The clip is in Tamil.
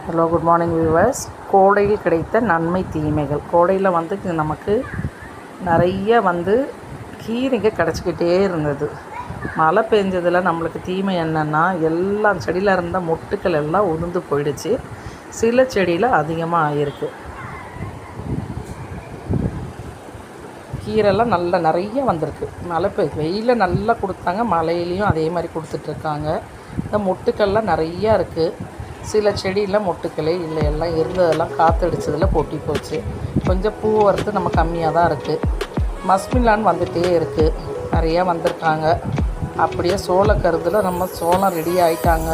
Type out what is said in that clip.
Hello, good morning viewers. கோடையில் கிடைத்த நன்மை தீமைகள். கோடையில் நமக்கு நிறைய கீரைங்க கிடச்சிக்கிட்டே இருந்தது. மழை பெஞ்சதில் நம்மளுக்கு தீமை என்னென்னா, எல்லா செடியில் இருந்த மொட்டுக்கள் எல்லாம் உதிர்ந்து போயிடுச்சு. சில செடியில் அதிகமாக ஆகிருக்கு. கீரைலாம் நிறைய வந்திருக்கு. மழை வெயிலில் நல்லா கொடுத்தாங்க, மழையிலையும் அதே மாதிரி கொடுத்துட்ருக்காங்க. இந்த மொட்டுக்கள்லாம் நிறையா இருக்குது. சில செடியில் மொட்டுக்களே இல்லை, எல்லாம் இருந்ததெல்லாம் காற்றடிச்சதில் பொட்டி போச்சு. கொஞ்சம் பூ வரது நம்ம கம்மியாக தான் இருக்குது. மஸ்மிலான்னு வந்துகிட்டே இருக்குது, நிறையா வந்திருக்காங்க. அப்படியே சோளக்கருதில் நம்ம சோளம் ரெடி ஆகிட்டாங்க.